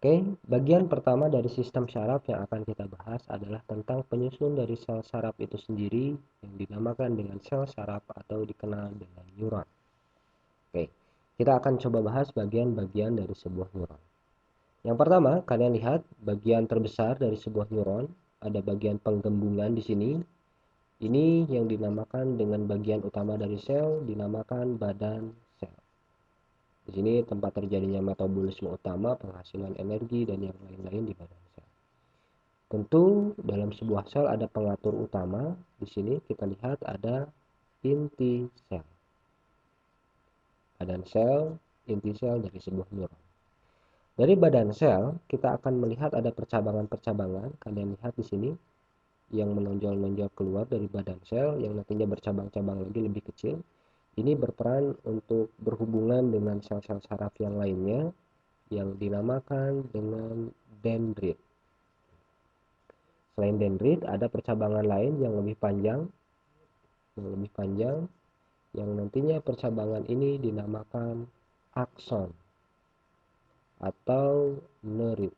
Oke, bagian pertama dari sistem saraf yang akan kita bahas adalah tentang penyusun dari sel saraf itu sendiri yang dinamakan dengan sel saraf atau dikenal dengan neuron. Oke, kita akan coba bahas bagian-bagian dari sebuah neuron. Yang pertama, kalian lihat bagian terbesar dari sebuah neuron, ada bagian penggembungan di sini. Ini yang dinamakan dengan bagian utama dari sel, dinamakan badan sel. Di sini tempat terjadinya metabolisme utama, penghasilan energi, dan yang lain-lain di badan sel. Tentu dalam sebuah sel ada pengatur utama. Di sini kita lihat ada inti sel. Badan sel, inti sel dari sebuah neuron. Dari badan sel, kita akan melihat ada percabangan-percabangan. Kalian lihat di sini yang menonjol-nonjol keluar dari badan sel yang nantinya bercabang-cabang lagi lebih kecil. Ini berperan untuk berhubungan dengan sel-sel saraf yang lainnya yang dinamakan dengan dendrit. Selain dendrit, ada percabangan lain yang lebih panjang, yang nantinya percabangan ini dinamakan akson atau nerit.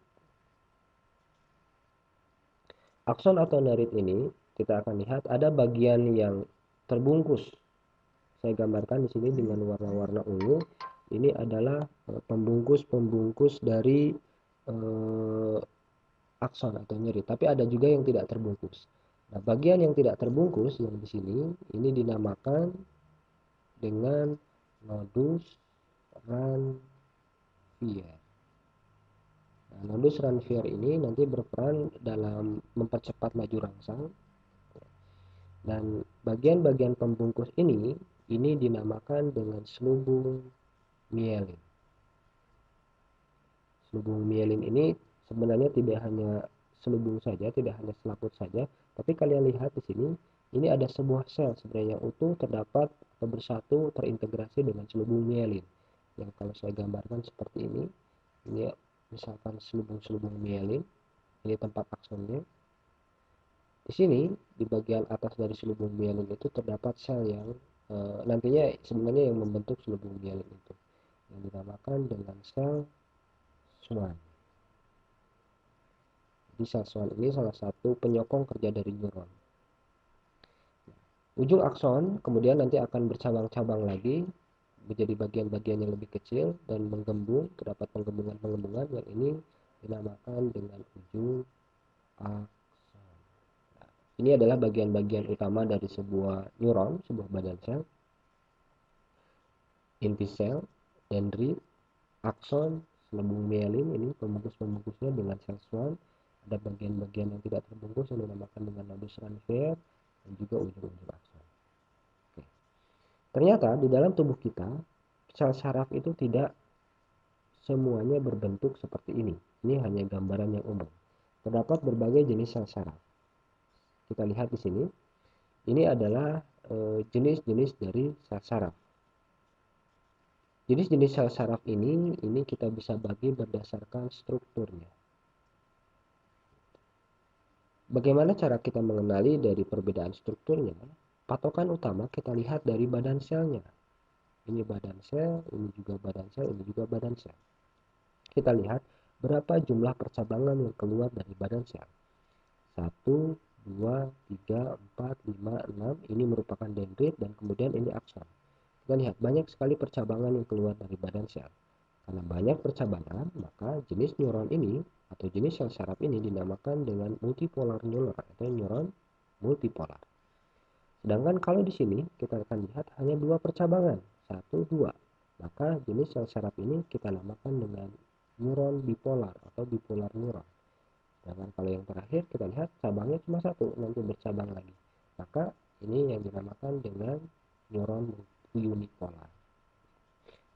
Akson atau nerit ini kita akan lihat ada bagian yang terbungkus. Saya gambarkan di sini dengan warna-warna ungu. Ini adalah pembungkus-pembungkus dari eh, akson atau nerit. Tapi ada juga yang tidak terbungkus. Nah, bagian yang tidak terbungkus yang di sini ini dinamakan dengan nodus ranvier. Nah, nodus ranvier ini nanti berperan dalam mempercepat laju rangsang, dan bagian-bagian pembungkus ini dinamakan dengan selubung mielin. Selubung mielin ini sebenarnya tidak hanya selubung saja, tidak hanya selaput saja, tapi kalian lihat di sini, ini ada sebuah sel sebenarnya yang utuh terdapat atau bersatu terintegrasi dengan selubung mielin. Yang kalau saya gambarkan seperti ini misalkan selubung-selubung mielin, ini tempat aksonnya. Di sini di bagian atas dari selubung mielin itu terdapat sel yang nantinya sebenarnya yang membentuk selubung mielin itu, yang dinamakan dengan sel Schwann. Jadi sel Schwann ini salah satu penyokong kerja dari neuron. Ujung akson kemudian nanti akan bercabang-cabang lagi menjadi bagian-bagian yang lebih kecil dan menggembung, terdapat penggembungan-penggembungan yang ini dinamakan dengan ujung akson. Nah, ini adalah bagian-bagian utama dari sebuah neuron, sebuah badan sel. Inti sel, dendrit, akson, selubung mielin, ini pembungkus-pembungkusnya dengan sel Schwann. Ada bagian-bagian yang tidak terbungkus yang dinamakan dengan nodus ranvier dan juga ujung-ujung akson. Oke. Ternyata di dalam tubuh kita, sel saraf itu tidak semuanya berbentuk seperti ini. Ini hanya gambaran yang umum. Terdapat berbagai jenis sel saraf. Kita lihat di sini. Ini adalah jenis-jenis dari sel saraf. Jenis-jenis sel saraf ini kita bisa bagi berdasarkan strukturnya. Bagaimana cara kita mengenali dari perbedaan strukturnya? Patokan utama kita lihat dari badan selnya. Ini badan sel, ini juga badan sel, ini juga badan sel. Kita lihat berapa jumlah percabangan yang keluar dari badan sel. 1, 2, 3, 4, 5, 6. Ini merupakan dendrit dan kemudian ini akson. Kita lihat banyak sekali percabangan yang keluar dari badan sel. Karena banyak percabangan, maka jenis neuron ini atau jenis sel saraf ini dinamakan dengan multipolar neuron atau neuron multipolar. Sedangkan kalau di sini kita akan lihat hanya dua percabangan, 1, 2. Maka jenis sel saraf ini kita namakan dengan neuron bipolar atau bipolar neuron. Sedangkan kalau yang terakhir kita lihat cabangnya cuma satu, nanti bercabang lagi. Maka ini yang dinamakan dengan neuron unipolar.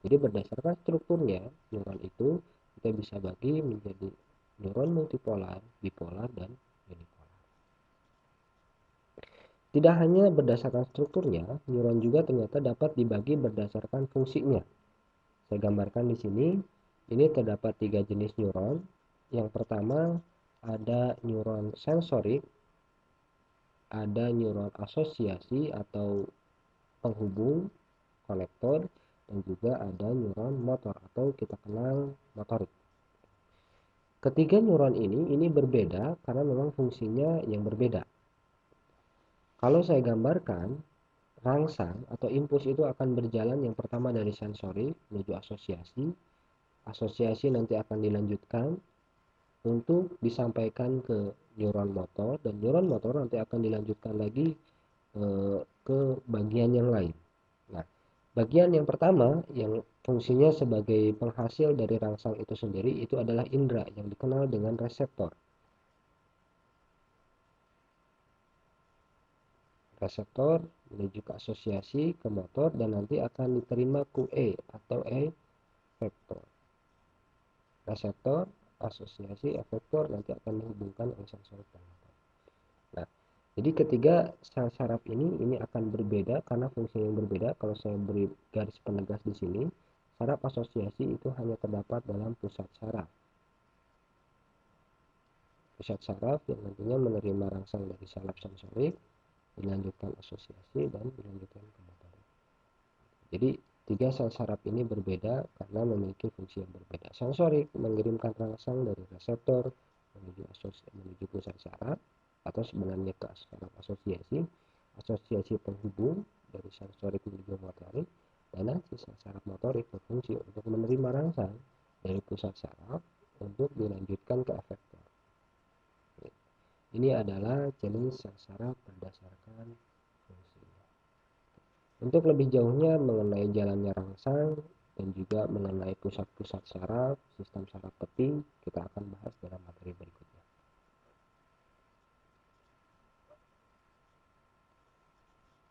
Jadi berdasarkan strukturnya, neuron itu kita bisa bagi menjadi neuron multipolar, bipolar, dan unipolar. Tidak hanya berdasarkan strukturnya, neuron juga ternyata dapat dibagi berdasarkan fungsinya. Saya gambarkan di sini, ini terdapat 3 jenis neuron. Yang pertama ada neuron sensorik, ada neuron asosiasi atau penghubung, konektor, dan juga ada neuron motor atau kita kenal motorik. Ketiga neuron ini berbeda karena memang fungsinya yang berbeda. Kalau saya gambarkan, rangsang atau impuls itu akan berjalan yang pertama dari sensori menuju asosiasi. Asosiasi nanti akan dilanjutkan untuk disampaikan ke neuron motor, dan neuron motor nanti akan dilanjutkan lagi ke bagian yang lain. Nah, bagian yang pertama yang fungsinya sebagai penghasil dari rangsang itu sendiri itu adalah indera yang dikenal dengan reseptor. Reseptor menuju ke asosiasi ke motor dan nanti akan diterima QE atau efektor. Reseptor, asosiasi, efektor nanti akan dihubungkan oleh sensor dan motor. Nah, jadi ketiga sel saraf ini akan berbeda karena fungsi yang berbeda. Kalau saya beri garis penegas di sini, saraf asosiasi itu hanya terdapat dalam pusat saraf. Pusat saraf yang nantinya menerima rangsang dari saraf sensorik, dilanjutkan asosiasi dan dilanjutkan ke motorik. Jadi tiga sel saraf ini berbeda karena memiliki fungsi yang berbeda. Sensorik mengirimkan rangsang dari reseptor menuju pusat saraf atau sebenarnya ke saraf asosiasi. Asosiasi penghubung dari sensorik menuju motorik, dan nanti sel saraf motorik berfungsi untuk menerima rangsang dari pusat saraf untuk dilanjutkan ke efektor. Ini adalah jenis sel saraf berdasarkan fungsinya. Untuk lebih jauhnya mengenai jalannya rangsang dan juga mengenai pusat-pusat saraf, sistem saraf penting, kita akan bahas dalam materi berikutnya.